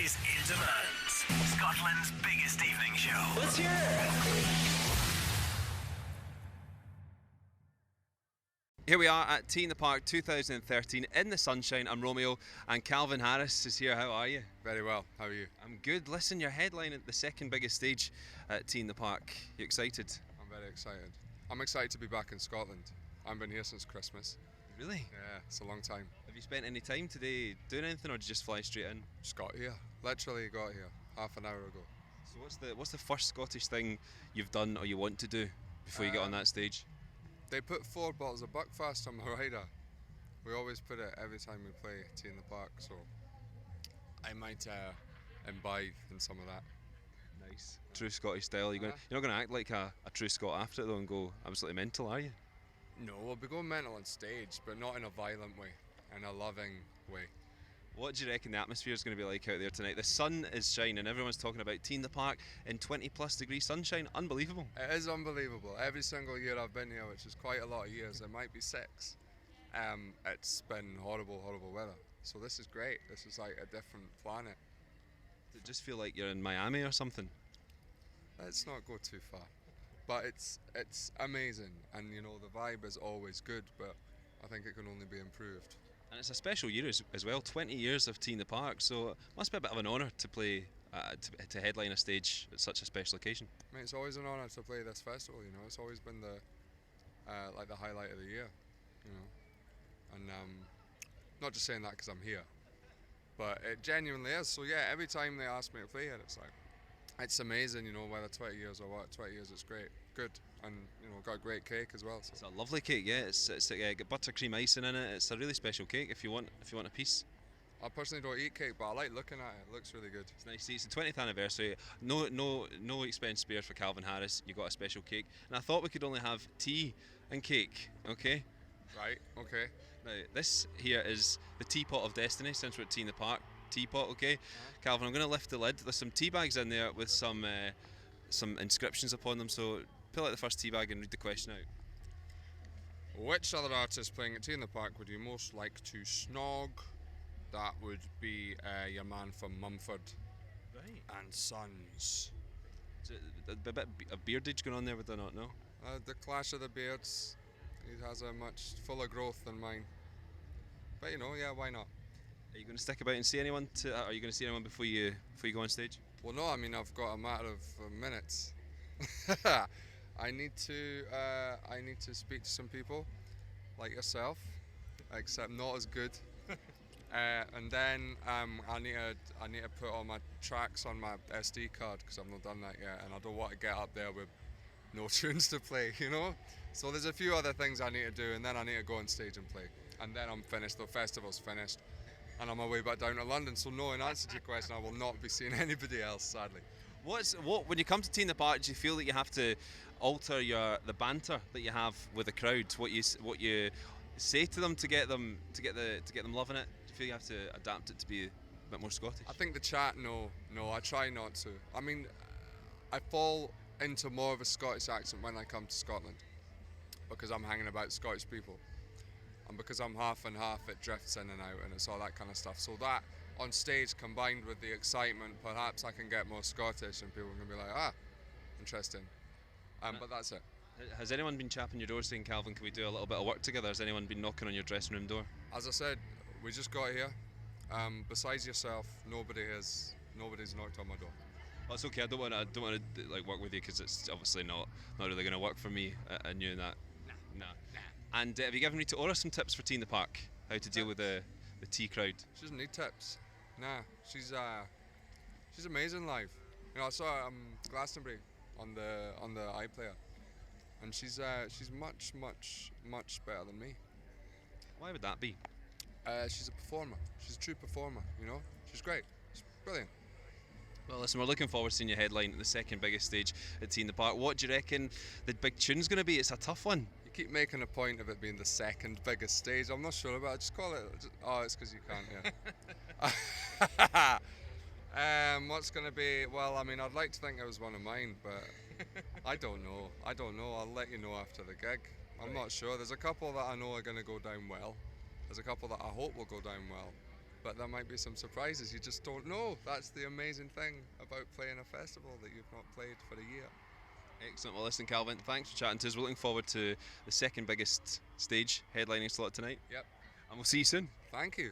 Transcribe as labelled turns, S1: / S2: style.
S1: is In Demand, Scotland's biggest evening show.
S2: Let's hear it.
S3: Here we are at Tea in the Park 2013 in the sunshine. I'm Romeo and Calvin Harris is here. How are you?
S4: Very well. How are you?
S3: I'm good. Listen, your headline at the second biggest stage at Tea in the Park. You excited?
S4: I'm very excited. I'm excited to be back in Scotland. I've been here since Christmas.
S3: Really?
S4: Yeah, it's a long time.
S3: Have you spent any time today doing anything, or did you just fly straight in?
S4: Just got here. Literally got here half an hour ago.
S3: So what's the first Scottish thing you've done or you want to do before you get on that stage?
S4: They put 4 bottles of Buckfast on my rider. We always put it every time we play Tea in the Park, so I might imbibe in some of that.
S3: Nice. True Scottish style. You're not going to act like a true Scot after it though and go absolutely mental, are you?
S4: No, we'll be going mental on stage, but not in a violent way, in a loving way.
S3: What do you reckon the atmosphere is going to be like out there tonight? The sun is shining, everyone's talking about Tea in the Park in 20 plus degree sunshine. Unbelievable.
S4: It is unbelievable. Every single year I've been here, which is quite a lot of years, it might be 6, it's been horrible weather. So this is great. This is like a different planet.
S3: Does it just feel like you're in Miami or something?
S4: Let's not go too far. But it's amazing, and you know the vibe is always good, but I think it can only be improved.
S3: And it's a special year as well, 20 years of Tea in the Park, so it must be a bit of an honour to play, to headline a stage at such a special occasion.
S4: I mean, it's always an honour to play this festival, you know, it's always been the like the highlight of the year, you know, and not just saying that because I'm here, but it genuinely is. So yeah, every time they ask me to play here, it's amazing, you know, whether 20 years or what, 20 years it's great, good, and you know, got a great cake as well. So.
S3: It's a lovely cake, yeah. It's got buttercream icing in it. It's a really special cake. If you want a piece.
S4: I personally don't eat cake, but I like looking at it. It looks really good.
S3: It's nice. See, it's the 20th anniversary. No expense spared for Calvin Harris. You got a special cake, and I thought we could only have tea and cake. Okay.
S4: Right. Okay.
S3: Now this here is the teapot of destiny. Since we're at Tea in the Park. Teapot, okay? Calvin, I'm going to lift the lid. There's some tea bags in there with some inscriptions upon them, so pull out the first tea bag and read the question out.
S4: Which other artist playing at Tea in the Park would you most like to snog? That would be your man from Mumford and Sons.
S3: Is it a bit of beardage going on there, would I not know?
S4: The clash of the beards. He has a much fuller growth than mine. But you know, yeah, why not?
S3: Are you going to stick about and see anyone? Are you going to see anyone before you go on stage?
S4: Well, no. I mean, I've got a matter of minutes. I need to speak to some people, like yourself, except not as good. And then I need to put all my tracks on my SD card because I've not done that yet, and I don't want to get up there with no tunes to play, you know. So there's a few other things I need to do, and then I need to go on stage and play, and then I'm finished. The festival's finished. And I'm on my way back down to London, so no, in answer to your question, I will not be seeing anybody else, sadly.
S3: When you come to Tea in the Park, do you feel that you have to alter the banter that you have with the crowd? What you say to them to get them loving it? Do you feel you have to adapt it to be a bit more Scottish?
S4: I think the chat, no, I try not to. I mean, I fall into more of a Scottish accent when I come to Scotland because I'm hanging about Scottish people. And because I'm half and half, it drifts in and out, and it's all that kind of stuff. So that on stage combined with the excitement, perhaps I can get more Scottish, and people can be like, interesting. But that's it.
S3: Has anyone been chapping your door saying, Calvin, can we do a little bit of work together? Has anyone been knocking on your dressing room door?
S4: As I said, we just got here. Besides yourself, nobody's knocked on my door.
S3: Well, it's okay. I don't want to like work with you because it's obviously not really going to work for me. I knew that. Nah. And have you given Rita Ora some tips for Tea in the Park? How to deal with the tea crowd?
S4: She doesn't need tips. Nah, she's amazing live. You know, I saw Glastonbury on the iPlayer, and she's much better than me.
S3: Why would that be?
S4: She's a performer. She's a true performer. You know, she's great. She's brilliant.
S3: Well, listen, we're looking forward to seeing you headline at the second biggest stage at Tea in the Park. What do you reckon the big tune's going to be? It's a tough one.
S4: Keep making a point of it being the second biggest stage. I'm not sure about it. Just call it. It's because you can't. Yeah. What's going to be? Well, I mean, I'd like to think it was one of mine, but I don't know. I'll let you know after the gig. I'm not sure. There's a couple that I know are going to go down well. There's a couple that I hope will go down well. but there might be some surprises. You just don't know. That's the amazing thing about playing a festival that you've not played for a year.
S3: Excellent. Well, listen, Calvin, thanks for chatting to us. We're looking forward to the second biggest stage headlining slot tonight.
S4: Yep.
S3: And we'll see you soon.
S4: Thank you.